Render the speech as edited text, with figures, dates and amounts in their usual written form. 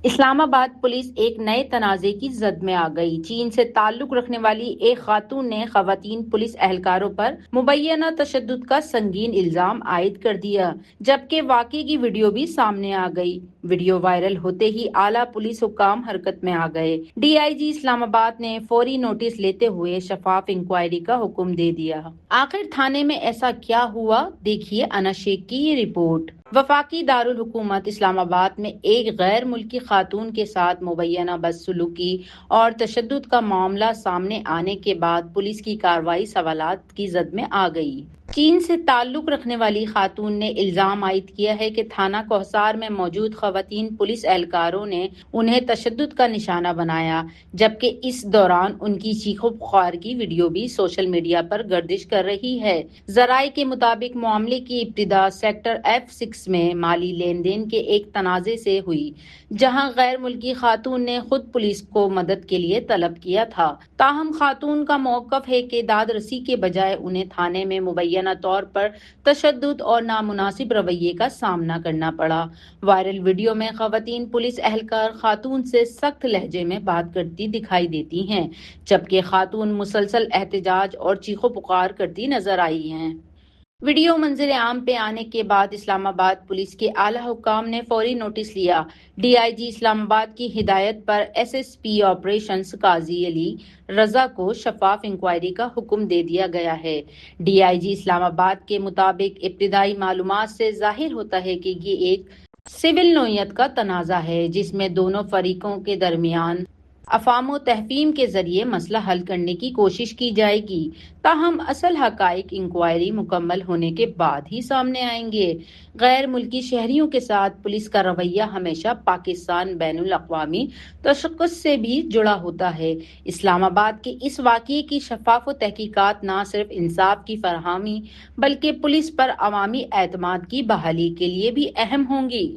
اسلام آباد پولیس ایک نئے تنازع کی زد میں آ گئی۔ چین سے تعلق رکھنے والی ایک خاتون نے خواتین پولیس اہلکاروں پر مبینہ تشدد کا سنگین الزام عائد کر دیا، جبکہ واقعے کی ویڈیو بھی سامنے آ گئی۔ ویڈیو وائرل ہوتے ہی اعلیٰ پولیس حکام حرکت میں آ گئے۔ ڈی آئی جی اسلام آباد نے فوری نوٹس لیتے ہوئے شفاف انکوائری کا حکم دے دیا۔ آخر تھانے میں ایسا کیا ہوا، دیکھیے انا شیخ کی یہ رپورٹ۔ وفاقی دارالحکومت اسلام آباد میں ایک غیر ملکی خاتون کے ساتھ مبینہ بدسلوکی اور تشدد کا معاملہ سامنے آنے کے بعد پولیس کی کارروائی سوالات کی زد میں آ گئی۔ چین سے تعلق رکھنے والی خاتون نے الزام عائد کیا ہے کہ تھانہ کوہسار میں موجود خواتین پولیس اہلکاروں نے انہیں تشدد کا نشانہ بنایا، جبکہ اس دوران ان کی چیخ و پکار کی ویڈیو بھی سوشل میڈیا پر گردش کر رہی ہے۔ ذرائع کے مطابق معاملے کی ابتدا سیکٹر F6 میں مالی لین دین کے ایک تنازع سے ہوئی، جہاں غیر ملکی خاتون نے خود پولیس کو مدد کے لیے طلب کیا تھا۔ تاہم خاتون کا موقف ہے کہ داد رسی کے بجائے انہیں تھانے میں مبینہ طور پر تشدد اور نامناسب رویے کا سامنا کرنا پڑا۔ وائرل ویڈیو میں خواتین پولیس اہلکار خاتون سے سخت لہجے میں بات کرتی دکھائی دیتی ہیں، جبکہ خاتون مسلسل احتجاج اور چیخو پکار کرتی نظر آئی ہیں۔ ویڈیو منظر عام پہ آنے کے بعد اسلام آباد پولیس کے اعلیٰ حکام نے فوری نوٹس لیا۔ ڈی آئی جی اسلام آباد کی ہدایت پر ایس ایس پی آپریشنز قاضی علی رضا کو شفاف انکوائری کا حکم دے دیا گیا ہے۔ ڈی آئی جی اسلام آباد کے مطابق ابتدائی معلومات سے ظاہر ہوتا ہے کہ یہ ایک سول نوعیت کا تنازع ہے، جس میں دونوں فریقوں کے درمیان افہام و تفہیم کے ذریعے مسئلہ حل کرنے کی کوشش کی جائے گی۔ تاہم اصل حقائق انکوائری مکمل ہونے کے بعد ہی سامنے آئیں گے۔ غیر ملکی شہریوں کے ساتھ پولیس کا رویہ ہمیشہ پاکستان بین الاقوامی تشخص سے بھی جڑا ہوتا ہے۔ اسلام آباد کے اس واقعے کی شفاف و تحقیقات نہ صرف انصاف کی فراہمی بلکہ پولیس پر عوامی اعتماد کی بحالی کے لیے بھی اہم ہوں گی۔